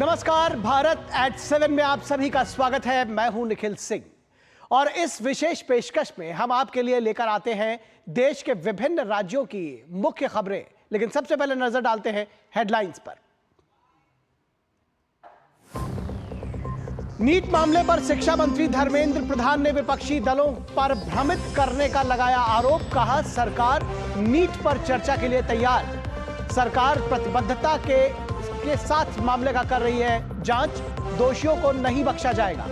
नमस्कार, भारत@7 में आप सभी का स्वागत है। मैं हूं निखिल सिंह और इस विशेष पेशकश में हम आपके लिए लेकर आते हैं देश के विभिन्न राज्यों की मुख्य खबरें। लेकिन सबसे पहले नजर डालते हैं हेडलाइंस पर। नीट मामले पर शिक्षा मंत्री धर्मेंद्र प्रधान ने विपक्षी दलों पर भ्रमित करने का लगाया आरोप। कहा, सरकार नीट पर चर्चा के लिए तैयार। सरकार प्रतिबद्धता के साथ मामले का कर रही है जांच। दोषियों को नहीं बख्शा जाएगा।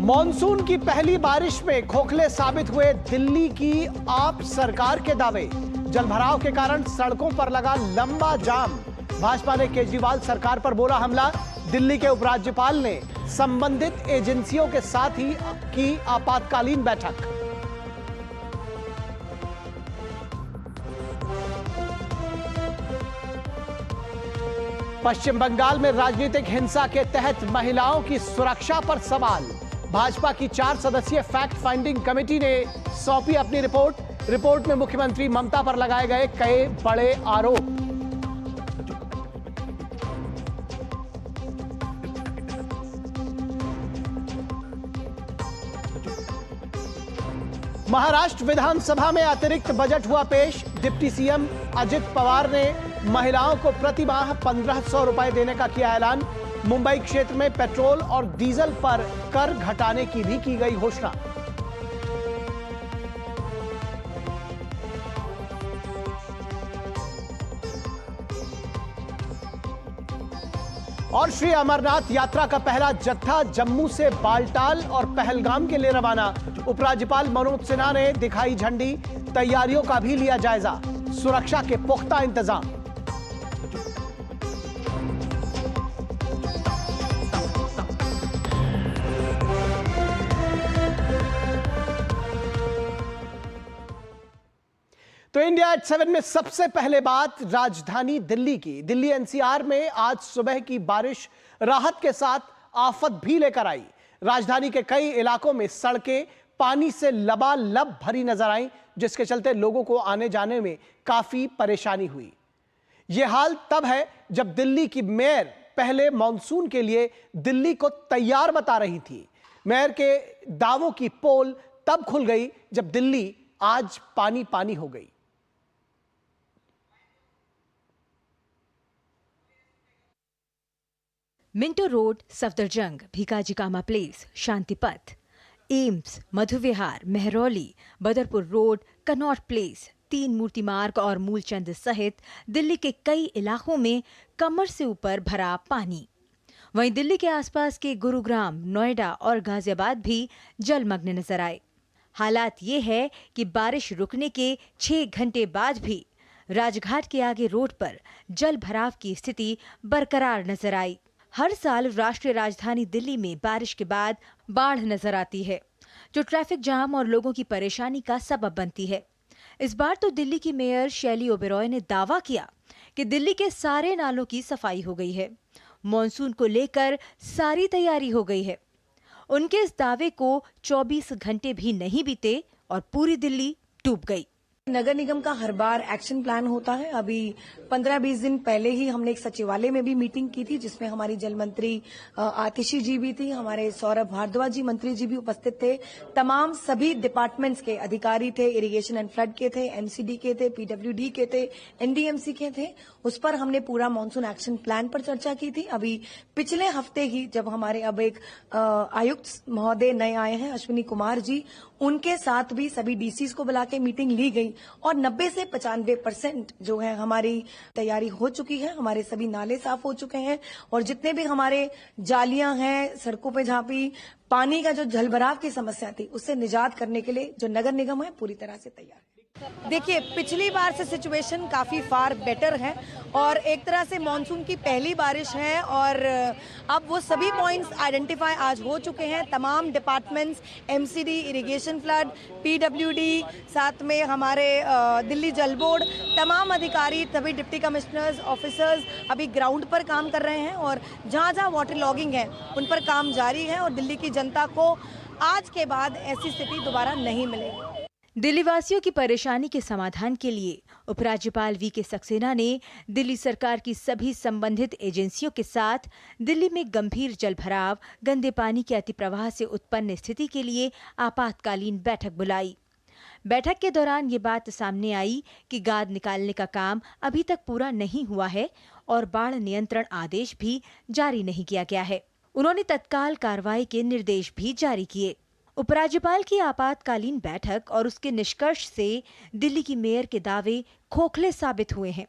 मॉनसून की पहली बारिश में खोखले साबित हुए दिल्ली की आप सरकार के दावे। जलभराव के कारण सड़कों पर लगा लंबा जाम। भाजपा ने केजरीवाल सरकार पर बोला हमला। दिल्ली के उपराज्यपाल ने संबंधित एजेंसियों के साथ ही की आपातकालीन बैठक। पश्चिम बंगाल में राजनीतिक हिंसा के तहत महिलाओं की सुरक्षा पर सवाल। भाजपा की 4 सदस्यीय फैक्ट फाइंडिंग कमेटी ने सौंपी अपनी रिपोर्ट। रिपोर्ट में मुख्यमंत्री ममता पर लगाए गए कई बड़े आरोप। महाराष्ट्र विधानसभा में अतिरिक्त बजट हुआ पेश। डिप्टी सीएम अजित पवार ने महिलाओं को प्रति माह 1500 रुपए देने का किया ऐलान। मुंबई क्षेत्र में पेट्रोल और डीजल पर कर घटाने की भी की गई घोषणा। और श्री अमरनाथ यात्रा का पहला जत्था जम्मू से बालटाल और पहलगाम के लिए रवाना। उपराज्यपाल मनोज सिन्हा ने दिखाई झंडी। तैयारियों का भी लिया जायजा। सुरक्षा के पुख्ता इंतजाम। तो इंडिया@7 में सबसे पहले बात राजधानी दिल्ली की। दिल्ली एनसीआर में आज सुबह की बारिश राहत के साथ आफत भी लेकर आई। राजधानी के कई इलाकों में सड़कें पानी से लबालब भरी नजर आई, जिसके चलते लोगों को आने जाने में काफी परेशानी हुई। यह हाल तब है जब दिल्ली की मेयर पहले मॉनसून के लिए दिल्ली को तैयार बता रही थी। मेयर के दावों की पोल तब खुल गई जब दिल्ली आज पानी पानी हो गई। Minto road, Safdarjung, Bhikaji Cama place, Shanti Path, AIIMS, Madhu Vihar, Mehrauli, Badarpur road, Connaught place, 3 Murti Marg और मूलचंद सहित दिल्ली के कई इलाकों में कमर से ऊपर भरा पानी। वहीं दिल्ली के आसपास के गुरुग्राम, नोएडा और गाजियाबाद भी जलमग्न नजर आए। हालात ये है कि बारिश रुकने के 6 घंटे बाद भी राजघाट के आगे रोड पर जल भराव की स्थिति बरकरार नजर आई। हर साल राष्ट्रीय राजधानी दिल्ली में बारिश के बाद बाढ़ नजर आती है, जो ट्रैफिक जाम और लोगों की परेशानी का सबब बनती है। इस बार तो दिल्ली की मेयर शैली ओबेरॉय ने दावा किया कि दिल्ली के सारे नालों की सफाई हो गई है। मॉनसून को लेकर सारी तैयारी हो गई है। उनके इस दावे को 24 घंटे भी नहीं बीते और पूरी दिल्ली डूब गई। नगर निगम का हर बार एक्शन प्लान होता है। अभी 15-20 दिन पहले ही हमने एक सचिवालय में भी मीटिंग की थी, जिसमें हमारी जल मंत्री आतिशी जी भी थी, हमारे सौरभ भारद्वाज जी मंत्री जी भी उपस्थित थे। तमाम सभी डिपार्टमेंट्स के अधिकारी थे, इरिगेशन एंड फ्लड के थे, एमसीडी के थे, पीडब्ल्यूडी के थे, एनडीएमसी के थे। उस पर हमने पूरा मॉनसून एक्शन प्लान पर चर्चा की थी। अभी पिछले हफ्ते ही जब हमारे अब एक आयुक्त महोदय नए आए हैं, अश्विनी कुमार जी, उनके साथ भी सभी डीसीज को बुला के मीटिंग ली गई और 90 से 95% जो है हमारी तैयारी हो चुकी है। हमारे सभी नाले साफ हो चुके हैं और जितने भी हमारे जालियां हैं सड़कों पे जहां भी पानी का जो जलभराव की समस्या थी, उससे निजात करने के लिए जो नगर निगम है पूरी तरह से तैयार है। देखिए, पिछली बार से सिचुएशन काफ़ी फार बेटर है और एक तरह से मानसून की पहली बारिश है और अब वो सभी पॉइंट्स आइडेंटिफाई आज हो चुके हैं। तमाम departments, MCD, irrigation flood, PWD, साथ में हमारे दिल्ली जल बोर्ड, तमाम अधिकारी, सभी डिप्टी कमिश्नर्स, ऑफिसर्स अभी ग्राउंड पर काम कर रहे हैं और जहाँ जहाँ वाटर लॉगिंग है उन पर काम जारी है और दिल्ली की जनता को आज के बाद ऐसी स्थिति दोबारा नहीं मिलेगी। दिल्ली वासियों की परेशानी के समाधान के लिए उपराज्यपाल वी.के. सक्सेना ने दिल्ली सरकार की सभी संबंधित एजेंसियों के साथ दिल्ली में गंभीर जलभराव, गंदे पानी के अतिप्रवाह से उत्पन्न स्थिति के लिए आपातकालीन बैठक बुलाई। बैठक के दौरान ये बात सामने आई कि गाद निकालने का काम अभी तक पूरा नहीं हुआ है और बाढ़ नियंत्रण आदेश भी जारी नहीं किया गया है। उन्होंने तत्काल कार्रवाई के निर्देश भी जारी किए। उपराज्यपाल की आपातकालीन बैठक और उसके निष्कर्ष से दिल्ली की मेयर के दावे खोखले साबित हुए हैं।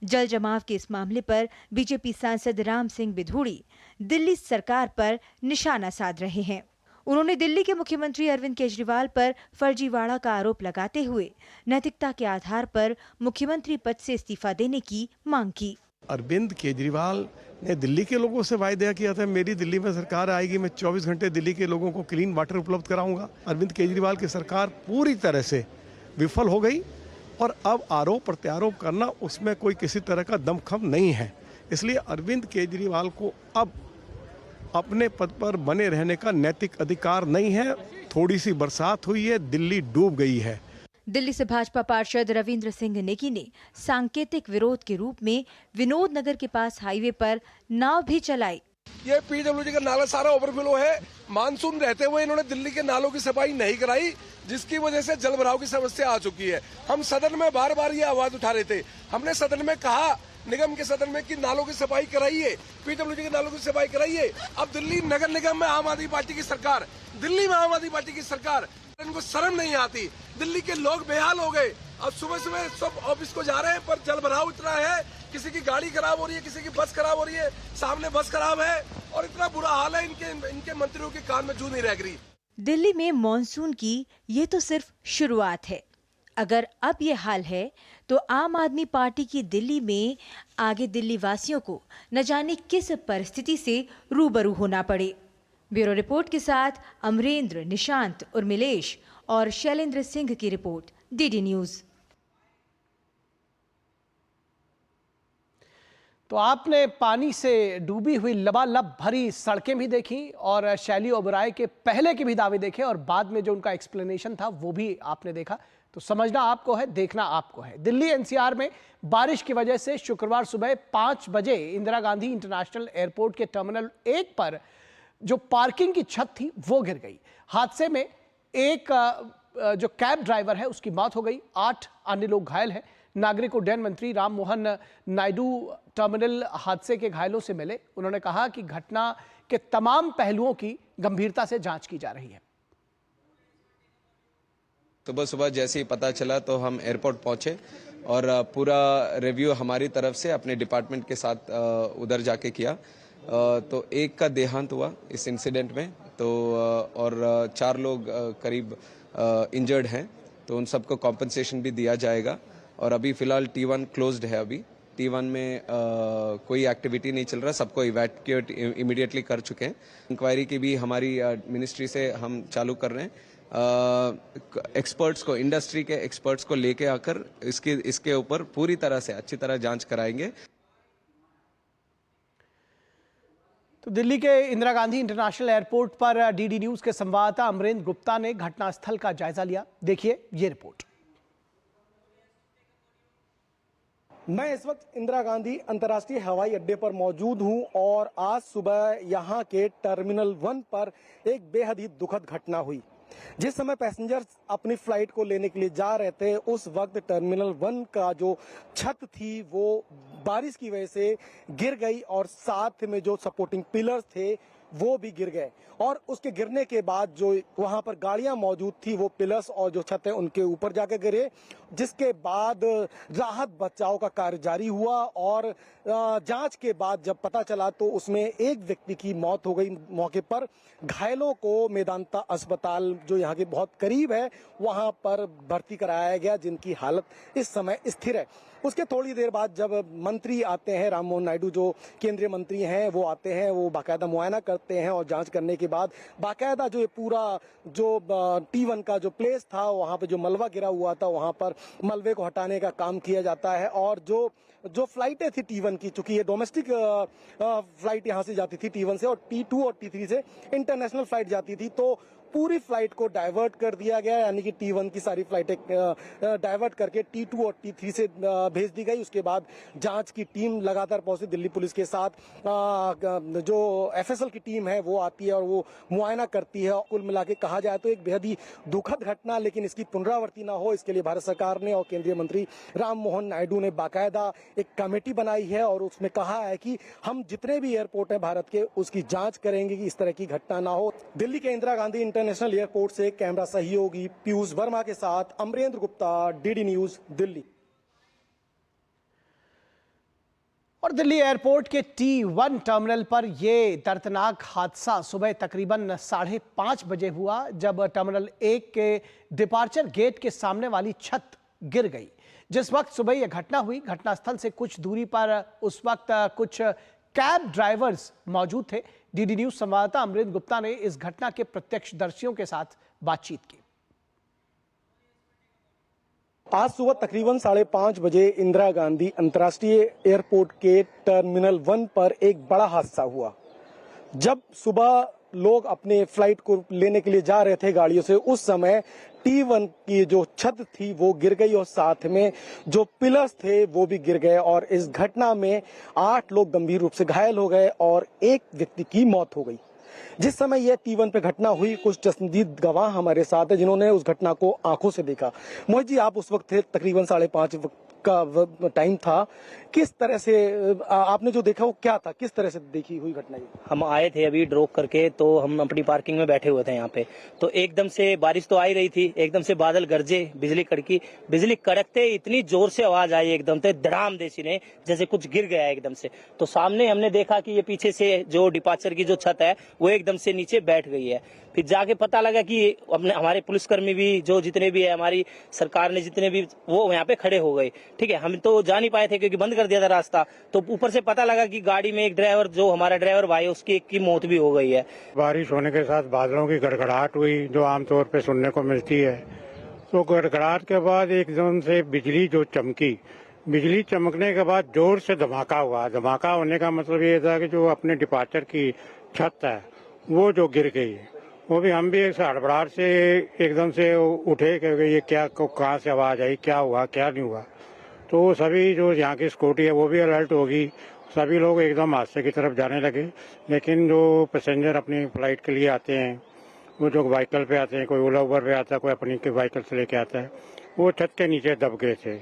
जल जमाव के इस मामले पर बीजेपी सांसद राम सिंह बिधूड़ी दिल्ली सरकार पर निशाना साध रहे हैं। उन्होंने दिल्ली के मुख्यमंत्री अरविंद केजरीवाल पर फर्जीवाड़ा का आरोप लगाते हुए नैतिकता के आधार पर मुख्यमंत्री पद से इस्तीफा देने की मांग की। अरविंद केजरीवाल ने दिल्ली के लोगों से वायदा किया था, मेरी दिल्ली में सरकार आएगी, मैं 24 घंटे दिल्ली के लोगों को क्लीन वाटर उपलब्ध कराऊंगा। अरविंद केजरीवाल की सरकार पूरी तरह से विफल हो गई और अब आरोप प्रत्यारोप करना उसमें कोई किसी तरह का दमखम नहीं है। इसलिए अरविंद केजरीवाल को अब अपने पद पर बने रहने का नैतिक अधिकार नहीं है। थोड़ी सी बरसात हुई है, दिल्ली डूब गई है। दिल्ली से भाजपा पार्षद रविंद्र सिंह नेगी ने सांकेतिक विरोध के रूप में विनोद नगर के पास हाईवे पर नाव भी चलाई। ये पीडब्ल्यूडी का नाला सारा ओवरफ्लो है। मानसून रहते हुए इन्होंने दिल्ली के नालों की सफाई नहीं कराई, जिसकी वजह से जल भराव की समस्या आ चुकी है। हम सदन में बार बार ये आवाज उठा रहे थे। हमने सदन में कहा, निगम के सदन में, कि नालों की सफाई कराइए, पीडब्ल्यूडी के नालों की सफाई कराइए। अब दिल्ली नगर निगम में आम आदमी पार्टी की सरकार, दिल्ली में आम आदमी पार्टी की सरकार, इनको शर्म नहीं आती। दिल्ली के लोग बेहाल हो गए। अब सुबह सुबह सब ऑफिस को जा रहे हैं, पर जल भराव इतना है, किसी की गाड़ी खराब हो रही है, किसी की बस खराब हो रही है, सामने बस खराब है और इतना बुरा हाल है। इनके मंत्रियों के कान में जू नहीं रह रही। दिल्ली में मॉनसून की ये तो सिर्फ शुरुआत है। अगर अब ये हाल है तो आम आदमी पार्टी की दिल्ली में आगे दिल्ली वासियों को न जाने किस परिस्थिति से रूबरू होना पड़े। ब्यूरो रिपोर्ट के साथ अमरेंद्र, निशांत, उर्मिलेश और शैलेंद्र सिंह की रिपोर्ट, डीडी न्यूज। तो आपने पानी से डूबी हुई लबालब भरी सड़कें भी देखी और शैली ओबराय के पहले के भी दावे देखे और बाद में जो उनका एक्सप्लेनेशन था वो भी आपने देखा। तो समझना आपको है, देखना आपको है। दिल्ली एनसीआर में बारिश की वजह से शुक्रवार सुबह 5 बजे इंदिरा गांधी इंटरनेशनल एयरपोर्ट के टर्मिनल 1 पर जो पार्किंग की छत थी वो गिर गई। हादसे में एक जो कैब ड्राइवर है उसकी मौत हो गई, 8 अन्य लोग घायल हैं। नागरिक उड्डयन मंत्री राम मोहन नायडू टर्मिनल हादसे के घायलों से मिले। उन्होंने कहा कि घटना के तमाम पहलुओं की गंभीरता से जांच की जा रही है। सुबह सुबह जैसे ही पता चला तो हम एयरपोर्ट पहुंचे और पूरा रिव्यू हमारी तरफ से अपने डिपार्टमेंट के साथ उधर जाके किया। तो एक का देहांत हुआ इस इंसिडेंट में, तो और 4 लोग करीब इंजर्ड हैं, तो उन सबको कॉम्पनसेशन भी दिया जाएगा। और अभी फिलहाल T1 क्लोज्ड है। अभी T1 में कोई एक्टिविटी नहीं चल रहा, सबको इवैक्यूएट इमीडिएटली कर चुके हैं। इंक्वायरी की भी हमारी मिनिस्ट्री से हम चालू कर रहे हैं। एक्सपर्ट्स को, इंडस्ट्री के एक्सपर्ट्स को लेके आकर इसके ऊपर पूरी तरह से अच्छी तरह जांच कराएंगे। तो दिल्ली के इंदिरा गांधी इंटरनेशनल एयरपोर्ट पर डीडी न्यूज के संवाददाता अमरेंद्र गुप्ता ने घटनास्थल का जायजा लिया। देखिए ये रिपोर्ट। मैं इस वक्त इंदिरा गांधी अंतर्राष्ट्रीय हवाई अड्डे पर मौजूद हूं और आज सुबह यहां के टर्मिनल 1 पर एक बेहद ही दुखद घटना हुई। जिस समय पैसेंजर्स अपनी फ्लाइट को लेने के लिए जा रहे थे, उस वक्त टर्मिनल 1 का जो छत थी वो बारिश की वजह से गिर गई और साथ में जो सपोर्टिंग पिलर्स थे वो भी गिर गए। और उसके गिरने के बाद जो वहां पर गाड़ियां मौजूद थी वो पिलर्स और जो छत है उनके ऊपर जाकर गिरे, जिसके बाद राहत बचाव का कार्य जारी हुआ और जांच के बाद जब पता चला तो उसमें एक व्यक्ति की मौत हो गई मौके पर। घायलों को मेदांता अस्पताल जो यहाँ के बहुत करीब है वहां पर भर्ती कराया गया, जिनकी हालत इस समय स्थिर है। उसके थोड़ी देर बाद जब मंत्री आते हैं, राम मोहन नायडू जो केंद्रीय मंत्री हैं वो आते हैं, वो बाकायदा मुआयना करते हैं और जांच करने के बाद बाकायदा जो ये पूरा जो T1 का जो प्लेस था वहां पे जो मलबा गिरा हुआ था वहां पर मलबे को हटाने का काम किया जाता है। और जो फ्लाइटें थी T1 की, चूंकि ये डोमेस्टिक फ्लाइट यहाँ से जाती थी T1 से, और T2 और T3 से इंटरनेशनल फ्लाइट जाती थी, तो पूरी फ्लाइट को डाइवर्ट कर दिया गया, यानी कि T1 की सारी फ्लाइटें डाइवर्ट करके T2 और T3 से भेज दी गई। उसके बाद जांच की टीम लगातार पहुंची दिल्ली पुलिस के साथ, जो FSL की टीम है वो आती है और वो मुआयना करती है। कुल मिला के कहा जाए तो एक बेहद ही दुखद घटना, लेकिन इसकी पुनरावृत्ति ना हो इसके लिए भारत सरकार ने और केंद्रीय मंत्री राम मोहन नायडू ने बाकायदा एक कमेटी बनाई है और उसमें कहा है कि हम जितने भी एयरपोर्ट हैं भारत के उसकी जांच करेंगे कि इस तरह की घटना ना हो। दिल्ली के इंदिरा गांधी इंटरनेशनल एयरपोर्ट से कैमरा सहयोगी पीयूष वर्मा के साथ अमरेंद्र गुप्ता, DD न्यूज, दिल्ली। और दिल्ली एयरपोर्ट के T1 टर्मिनल पर यह दर्दनाक हादसा सुबह तकरीबन 5:30 बजे हुआ, जब टर्मिनल 1 के डिपार्चर गेट के सामने वाली छत गिर गई। जिस वक्त सुबह यह घटना हुई, घटनास्थल से कुछ दूरी पर उस वक्त कुछ कैब ड्राइवर्स मौजूद थे। DD न्यूज संवाददाता अमरेंद्र गुप्ता ने इस घटना के प्रत्यक्षदर्शियों के साथ बातचीत की। आज सुबह तकरीबन 5:30 बजे इंदिरा गांधी अंतर्राष्ट्रीय एयरपोर्ट के टर्मिनल 1 पर एक बड़ा हादसा हुआ। जब सुबह लोग अपने फ्लाइट को लेने के लिए जा रहे थे गाड़ियों से, उस समय T1 की जो छत थी वो गिर गई और साथ में जो पिलर्स थे वो भी गिर गए और इस घटना में 8 लोग गंभीर रूप से घायल हो गए और एक व्यक्ति की मौत हो गई। जिस समय यह T1 पे घटना हुई, कुछ चश्मदीद गवाह हमारे साथ है जिन्होंने उस घटना को आंखों से देखा। मोहित जी, आप उस वक्त थे, तकरीबन 5:30 का टाइम था। किस तरह से आपने जो देखा वो क्या था, किस तरह से देखी हुई घटना? हम आए थे अभी ड्रॉप करके, तो हम अपनी पार्किंग में बैठे हुए थे यहाँ पे, तो एकदम से बारिश तो आ ही रही थी, एकदम से बादल गरजे, बिजली कड़की, बिजली कड़कते इतनी जोर से आवाज आई एकदम से धड़ाम देसी ने, जैसे कुछ गिर गया एकदम से। तो सामने हमने देखा कि ये पीछे से जो डिपार्चर की जो छत है वो एकदम से नीचे बैठ गई है। फिर जाके पता लगा कि अपने हमारे पुलिसकर्मी भी जो जितने भी है, हमारी सरकार ने जितने भी, वो यहाँ पे खड़े हो गए। ठीक है, हम तो जा नहीं पाए थे क्योंकि बंद कर दिया था रास्ता। तो ऊपर से पता लगा कि गाड़ी में एक ड्राइवर, जो हमारा ड्राइवर भाई है, उसकी एक की मौत भी हो गई है। बारिश होने के साथ बादलों की गड़गड़ाहट हुई जो आमतौर पे सुनने को मिलती है। तो गड़गड़ाहट के बाद एकदम से बिजली जो चमकी, बिजली चमकने के बाद जोर से धमाका हुआ। धमाका होने का मतलब ये था कि जो अपने डिपार्चर की छत है वो जो गिर गई, वो भी हम भी एक हड़बड़ाहट से एकदम से उठे क्योंकि ये क्या, कहाँ से आवाज आई, क्या हुआ क्या नहीं हुआ। तो सभी जो यहाँ की सिक्योरिटी है वो भी अलर्ट होगी, सभी लोग एकदम हादसे की तरफ जाने लगे। लेकिन जो पैसेंजर अपनी फ्लाइट के लिए आते हैं, वो जो व्हीकल पे आते हैं, कोई ओला उबर पे आता है, कोई अपनी के व्हीकल से लेके आता है, वो छत के नीचे दब गए थे।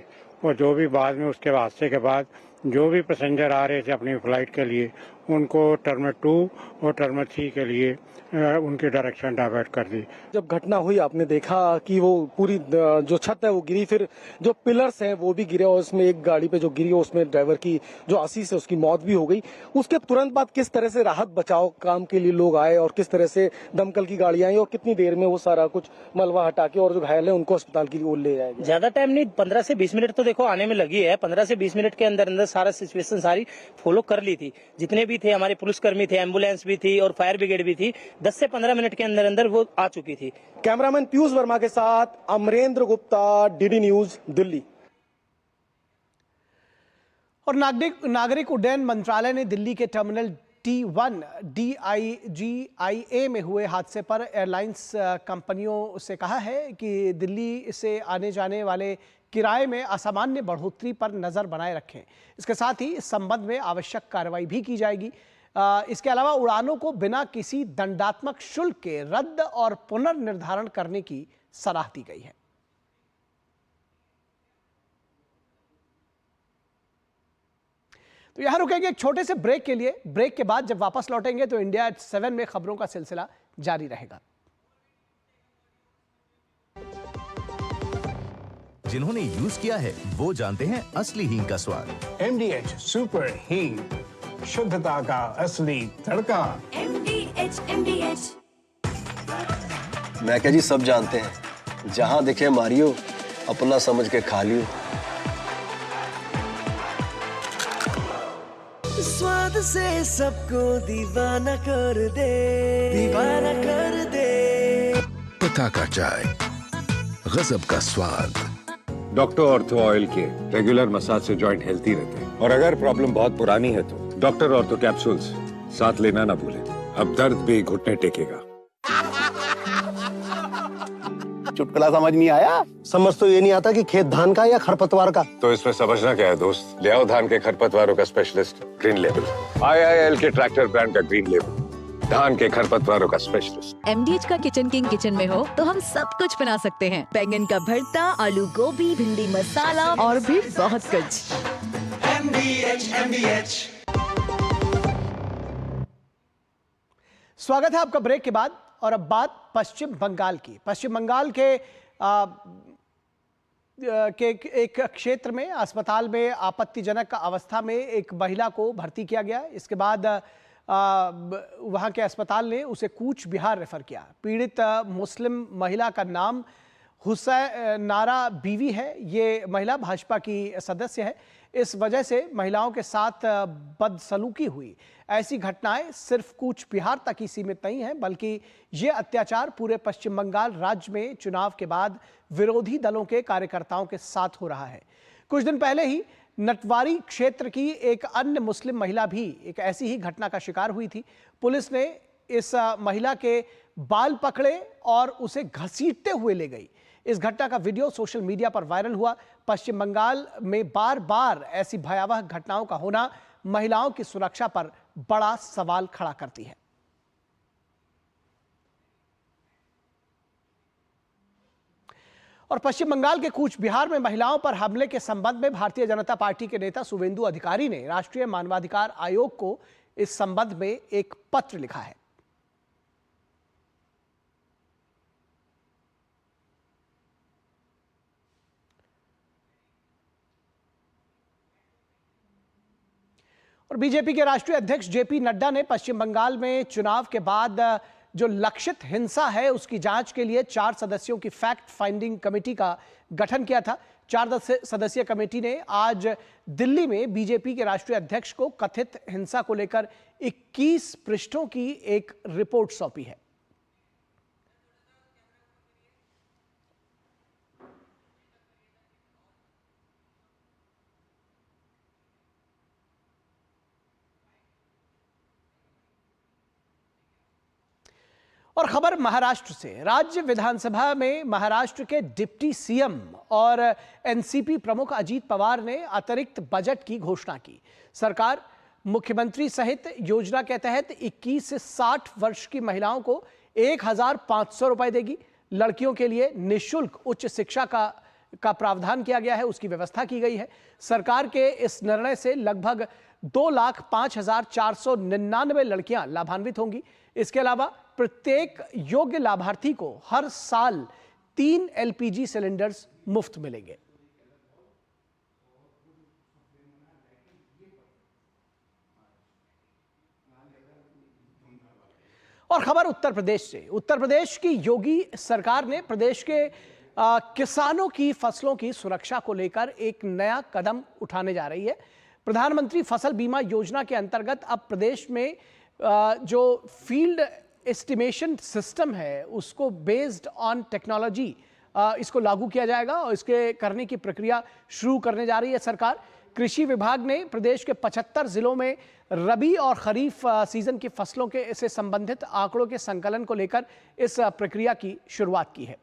और जो भी बाद में उसके हादसे के बाद जो भी पैसेंजर आ रहे थे अपनी फ्लाइट के लिए, उनको टर्मिनल 2 और टर्मिनल 3 के लिए उनकी डायरेक्शन डाइवर्ट कर दी। जब घटना हुई आपने देखा कि वो पूरी जो छत है वो गिरी, फिर जो पिलर्स हैं वो भी गिरे और उसमें एक गाड़ी पे जो गिरी उसमें ड्राइवर की जो आशीष है उसकी मौत भी हो गई। उसके तुरंत बाद किस तरह से राहत बचाव काम के लिए लोग आए और किस तरह से दमकल की गाड़ियां आई और कितनी देर में वो सारा कुछ मलबा हटा के और जो घायल है उनको अस्पताल की ओर ले जाएगा? ज्यादा टाइम नहीं, 15 से 20 मिनट तो देखो आने में लगी है। 15 से 20 मिनट के अंदर अंदर सारा सिचुएशन सारी फॉलो कर ली थी। जितने भी थे हमारे पुलिसकर्मी थे, एम्बुलेंस भी थी और फायर ब्रिगेड भी थी। 10 से 15 मिनट के अंदर अंदर वो आ चुकी थी। कैमरामैन पीयूष वर्मा के साथ अमरेंद्र गुप्ता, DD न्यूज, दिल्ली। और नागरिक उड्डयन मंत्रालय ने दिल्ली के टर्मिनल T1 DIGIA में हुए हादसे पर एयरलाइंस कंपनियों से कहा है कि दिल्ली से आने जाने वाले किराए में असामान्य बढ़ोतरी पर नजर बनाए रखें। इसके साथ ही इस संबंध में आवश्यक कार्रवाई भी की जाएगी। इसके अलावा उड़ानों को बिना किसी दंडात्मक शुल्क के रद्द और पुनर्निर्धारण करने की सलाह दी गई है। तो यहां रुकेंगे एक छोटे से ब्रेक के लिए। ब्रेक के बाद जब वापस लौटेंगे तो इंडिया एट 7 में खबरों का सिलसिला जारी रहेगा। जिन्होंने यूज किया है वो जानते हैं असली हींग का स्वाद। MDH सुपर हींग, शुद्धता का असली तड़का। MDH। मैं क्या जी, सब जानते हैं, जहां दिखे मारियो, अपना समझ के खा लियो। स्वाद से सबको दीवाना कर दे, दीवाना कर दे। पता का चाय, गजब का स्वाद। डॉक्टर ऑर्थो ऑयल के रेगुलर मसाज से जॉइंट हेल्थी रहते हैं। और अगर प्रॉब्लम बहुत पुरानी है तो डॉक्टर ऑर्थो कैप्सूल्स साथ लेना ना भूलें। अब दर्द भी घुटने टेकेगा। चुटकुला समझ नहीं आया? समझ तो ये नहीं आता कि खेत धान का या खरपतवार का। तो इसमें समझना क्या है दोस्त, ले आओ धान के खरपतवारों का स्पेशलिस्ट ग्रीन लेबल। IIL के ट्रैक्टर ब्रांड का ग्रीन लेबल, धान के खरपतवारों का स्पेशलिस्ट। MDH का किचन किंग किचन में हो तो हम सब कुछ बना सकते हैं। बैंगन का भरता, आलू गोभी, भिंडी मसाला और भी बहुत कुछ। MDH। स्वागत है आपका ब्रेक के बाद। और अब बात पश्चिम बंगाल की। पश्चिम बंगाल के एक क्षेत्र में अस्पताल में आपत्तिजनक अवस्था में एक महिला को भर्ती किया गया। इसके बाद वहां के अस्पताल ने उसे कूच बिहार रेफर किया। पीड़ित मुस्लिम महिला का नाम हुसैनारा बीवी है। ये महिला भाजपा की सदस्य है। इस वजह से महिलाओं के साथ बदसलूकी हुई। ऐसी घटनाएं सिर्फ कूच बिहार तक ही सीमित नहीं हैं, बल्कि ये अत्याचार पूरे पश्चिम बंगाल राज्य में चुनाव के बाद विरोधी दलों के कार्यकर्ताओं के साथ हो रहा है। कुछ दिन पहले ही नटवारी क्षेत्र की एक अन्य मुस्लिम महिला भी एक ऐसी ही घटना का शिकार हुई थी। पुलिस ने इस महिला के बाल पकड़े और उसे घसीटते हुए ले गई। इस घटना का वीडियो सोशल मीडिया पर वायरल हुआ। पश्चिम बंगाल में बार बार ऐसी भयावह घटनाओं का होना महिलाओं की सुरक्षा पर बड़ा सवाल खड़ा करती है। और पश्चिम बंगाल के कूच बिहार में महिलाओं पर हमले के संबंध में भारतीय जनता पार्टी के नेता शुभेंदु अधिकारी ने राष्ट्रीय मानवाधिकार आयोग को इस संबंध में एक पत्र लिखा है। और बीजेपी के राष्ट्रीय अध्यक्ष जेपी नड्डा ने पश्चिम बंगाल में चुनाव के बाद जो लक्षित हिंसा है उसकी जांच के लिए 4 सदस्यों की फैक्ट फाइंडिंग कमेटी का गठन किया था। 4 सदस्यीय कमेटी ने आज दिल्ली में बीजेपी के राष्ट्रीय अध्यक्ष को कथित हिंसा को लेकर 21 पृष्ठों की एक रिपोर्ट सौंपी है। और खबर महाराष्ट्र से। राज्य विधानसभा में महाराष्ट्र के डिप्टी सीएम और एनसीपी प्रमुख अजीत पवार ने अतिरिक्त बजट की घोषणा की। सरकार मुख्यमंत्री सहित योजना के तहत 21 से 60 वर्ष की महिलाओं को 1,500 रुपए देगी। लड़कियों के लिए निःशुल्क उच्च शिक्षा का प्रावधान किया गया है, उसकी व्यवस्था की गई है। सरकार के इस निर्णय से लगभग 2,05,499 लड़कियां लाभान्वित होंगी। इसके अलावा प्रत्येक योग्य लाभार्थी को हर साल 3 LPG सिलेंडर्स मुफ्त मिलेंगे। और खबर उत्तर प्रदेश से। उत्तर प्रदेश की योगी सरकार ने प्रदेश के किसानों की फसलों की सुरक्षा को लेकर एक नया कदम उठाने जा रही है। प्रधानमंत्री फसल बीमा योजना के अंतर्गत अब प्रदेश में जो फील्ड एस्टिमेशन सिस्टम है उसको बेस्ड ऑन टेक्नोलॉजी इसको लागू किया जाएगा और इसके करने की प्रक्रिया शुरू करने जा रही है सरकार। कृषि विभाग ने प्रदेश के 75 जिलों में रबी और खरीफ सीजन की फसलों के से संबंधित आंकड़ों के संकलन को लेकर इस प्रक्रिया की शुरुआत की है।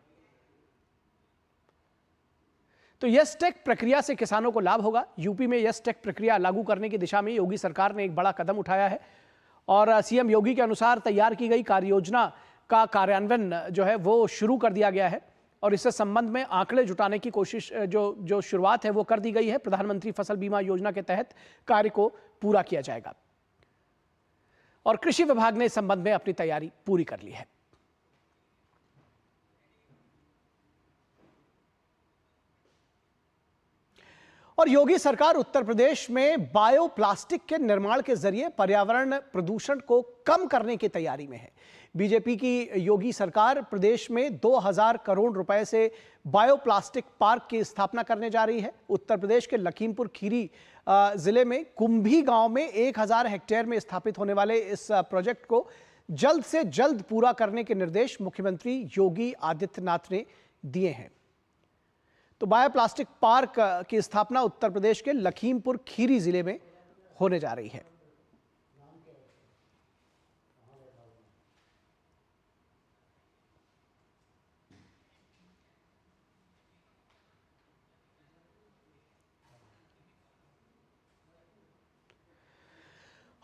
तो यस टेक प्रक्रिया से किसानों को लाभ होगा। यूपी में यस टेक प्रक्रिया लागू करने की दिशा में योगी सरकार ने एक बड़ा कदम उठाया है और सीएम योगी के अनुसार तैयार की गई कार्य योजना का कार्यान्वयन जो है वो शुरू कर दिया गया है और इससे संबंध में आंकड़े जुटाने की कोशिश जो शुरुआत है वो कर दी गई है। प्रधानमंत्री फसल बीमा योजना के तहत कार्य को पूरा किया जाएगा और कृषि विभाग ने इस संबंध में अपनी तैयारी पूरी कर ली है। और योगी सरकार उत्तर प्रदेश में बायोप्लास्टिक के निर्माण के जरिए पर्यावरण प्रदूषण को कम करने की तैयारी में है। बीजेपी की योगी सरकार प्रदेश में 2000 करोड़ रुपए से बायोप्लास्टिक पार्क की स्थापना करने जा रही है। उत्तर प्रदेश के लखीमपुर खीरी जिले में कुंभी गांव में 1000 हेक्टेयर में स्थापित होने वाले इस प्रोजेक्ट को जल्द से जल्द पूरा करने के निर्देश मुख्यमंत्री योगी आदित्यनाथ ने दिए हैं। तो बायोप्लास्टिक पार्क की स्थापना उत्तर प्रदेश के लखीमपुर खीरी जिले में होने जा रही है।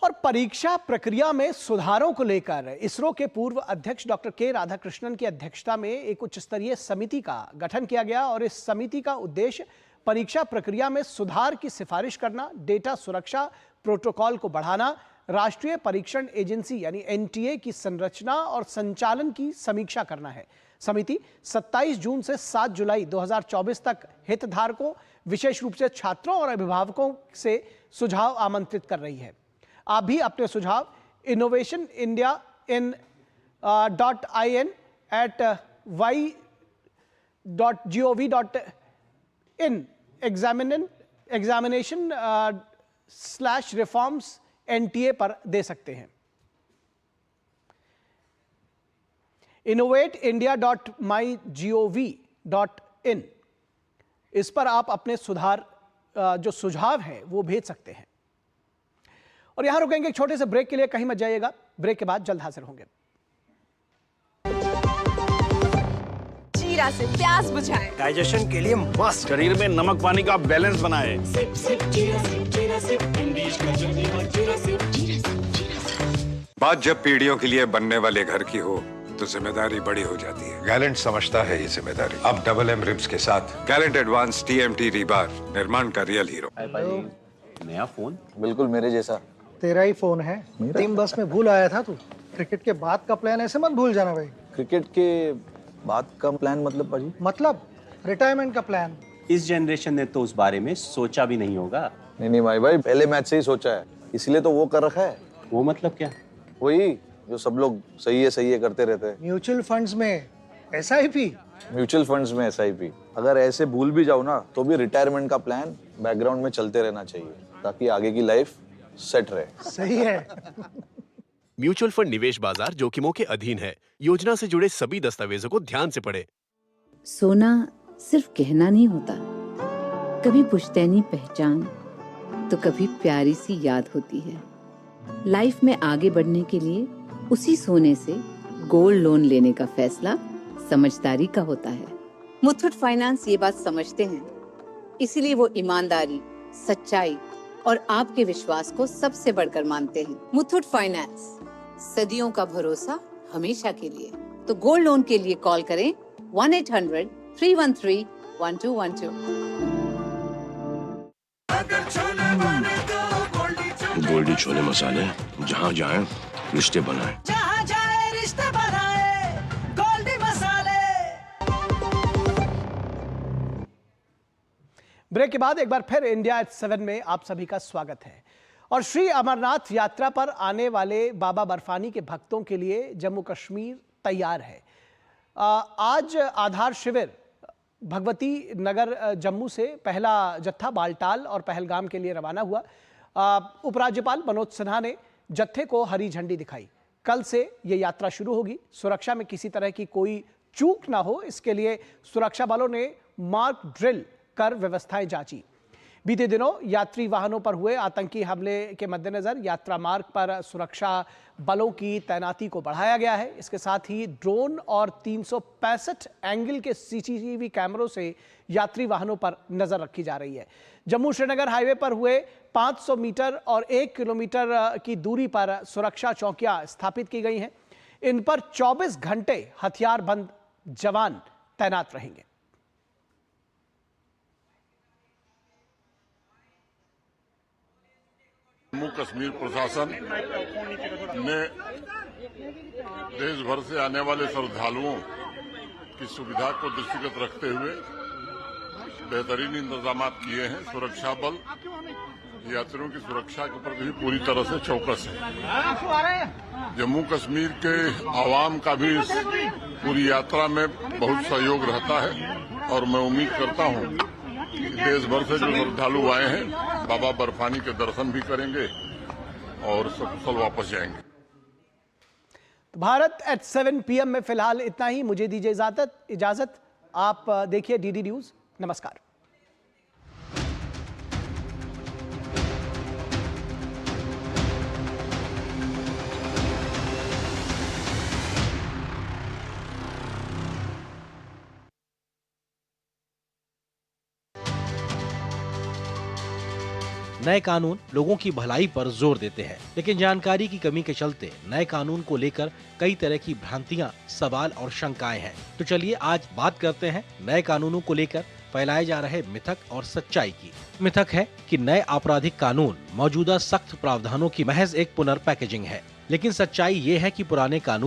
और परीक्षा प्रक्रिया में सुधारों को लेकर इसरो के पूर्व अध्यक्ष डॉक्टर के राधाकृष्णन की अध्यक्षता में एक उच्च स्तरीय समिति का गठन किया गया और इस समिति का उद्देश्य परीक्षा प्रक्रिया में सुधार की सिफारिश करना, डेटा सुरक्षा प्रोटोकॉल को बढ़ाना, राष्ट्रीय परीक्षण एजेंसी यानी एनटीए की संरचना और संचालन की समीक्षा करना है। समिति 27 जून से 7 जुलाई 2024 तक हितधारकों, विशेष रूप से छात्रों और अभिभावकों से सुझाव आमंत्रित कर रही है। आप भी अपने सुझाव innovationindia@y.gov.in examination/reforms NTA पर दे सकते हैं। innovateindia.mygov.in इस पर आप अपने जो सुझाव हैं वो भेज सकते हैं। और यहां रुकेंगे एक छोटे से ब्रेक के लिए, कहीं मत जाइएगा। ब्रेक के बाद जल्द हाजिर होंगे। जीरा से प्यास बुझाए, डाइजेशन के लिए मस्त, शरीर में नमक पानी का बैलेंस बनाए। सिप सिप जीरा सिप जीरा सिप इंग्लिश का जर्नी और जीरा सिप बात जब पीढ़ियों के लिए बनने वाले घर की हो तो जिम्मेदारी बड़ी हो जाती है। गैलेंट समझता है ये जिम्मेदारी। अब डबल एम रिब्स के साथ गैलेंट एडवांस TMT रीबार, निर्माण का रियल हीरो। नया फोन? बिल्कुल मेरे जैसा। तेरा ही फोन है। टीम बस में भूल आया था तू। क्रिकेट के बाद का प्लान ऐसे मत भूल जाना भाई। क्रिकेट के बाद का प्लान मतलब पाजी? मतलब रिटायरमेंट का प्लान। इस जनरेशन ने तो उस बारे में सोचा भी नहीं होगा। नहीं भाई पहले मैच से ही सोचा है, इसलिए तो वो कर रखा है। वो मतलब क्या? वही जो सब लोग सही है करते रहते हैं। म्यूचुअल फंड्स में SIP। म्यूचुअल फंड्स में SIP। अगर ऐसे भूल भी जाओ ना तो भी रिटायरमेंट का प्लान बैकग्राउंड में चलते रहना चाहिए ताकि आगे की लाइफ सेट रहे। सही है। म्यूचुअल फंड निवेश बाजार जोखिमों के अधीन है। योजना से जुड़े सभी दस्तावेजों को ध्यान से पढ़ें। सोना सिर्फ गहना नहीं होता, कभी पुश्तैनी पहचान तो कभी प्यारी सी याद होती है। लाइफ में आगे बढ़ने के लिए उसी सोने से गोल्ड लोन लेने का फैसला समझदारी का होता है। मुथूट फाइनेंस ये बात समझते हैं, इसीलिए वो ईमानदारी, सच्चाई और आपके विश्वास को सबसे बढ़कर मानते हैं। मुथूट फाइनेंस, सदियों का भरोसा हमेशा के लिए। तो गोल्ड लोन के लिए कॉल करें 1-800-313-1212। गोल्डी छोले मसाले, जहाँ जाए रिश्ते बनाए। जहाँ जाए रिश्ते बनाए, गोल्डी मसाले। ब्रेक के बाद एक बार फिर इंडिया एट 7 में आप सभी का स्वागत है। और श्री अमरनाथ यात्रा पर आने वाले बाबा बर्फानी के भक्तों के लिए जम्मू कश्मीर तैयार है। आज आधार शिविर भगवती नगर जम्मू से पहला जत्था बालटाल और पहलगाम के लिए रवाना हुआ। उपराज्यपाल मनोज सिन्हा ने जत्थे को हरी झंडी दिखाई। कल से ये यात्रा शुरू होगी। सुरक्षा में किसी तरह की कोई चूक ना हो, इसके लिए सुरक्षा बलों ने मार्क ड्रिल कर व्यवस्थाएं जांची। बीते दिनों यात्री वाहनों पर हुए आतंकी हमले के मद्देनजर यात्रा मार्ग पर सुरक्षा बलों की तैनाती को बढ़ाया गया है। इसके साथ ही ड्रोन और 365 एंगल के CCTV कैमरों से यात्री वाहनों पर नजर रखी जा रही है। जम्मू श्रीनगर हाईवे पर हुए 500 मीटर और 1 किलोमीटर की दूरी पर सुरक्षा चौकियां स्थापित की गई हैं। इन पर 24 घंटे हथियारबंद जवान तैनात रहेंगे। जम्मू कश्मीर प्रशासन ने देश भर से आने वाले श्रद्धालुओं की सुविधा को दृष्टिगत रखते हुए बेहतरीन इंतजाम किए हैं। सुरक्षा बल यात्रियों की सुरक्षा के प्रति भी पूरी तरह से चौकस है। जम्मू कश्मीर के आवाम का भी इस पूरी यात्रा में बहुत सहयोग रहता है और मैं उम्मीद करता हूं कि देश भर से जो श्रद्धालु आए हैं बाबा बर्फानी के दर्शन भी करेंगे और सकुशल वापस जाएंगे। भारत एट 7 PM में फिलहाल इतना ही। मुझे दीजिए इजाजत। आप देखिए डीडी न्यूज। नमस्कार। नए कानून लोगों की भलाई पर जोर देते हैं, लेकिन जानकारी की कमी के चलते नए कानून को लेकर कई तरह की भ्रांतियां, सवाल और शंकाएं हैं। तो चलिए आज बात करते हैं नए कानूनों को लेकर फैलाए जा रहे मिथक और सच्चाई की। मिथक है कि नए आपराधिक कानून मौजूदा सख्त प्रावधानों की महज एक पुनर्पैकेजिंग है, लेकिन सच्चाई ये है कि पुराने कानून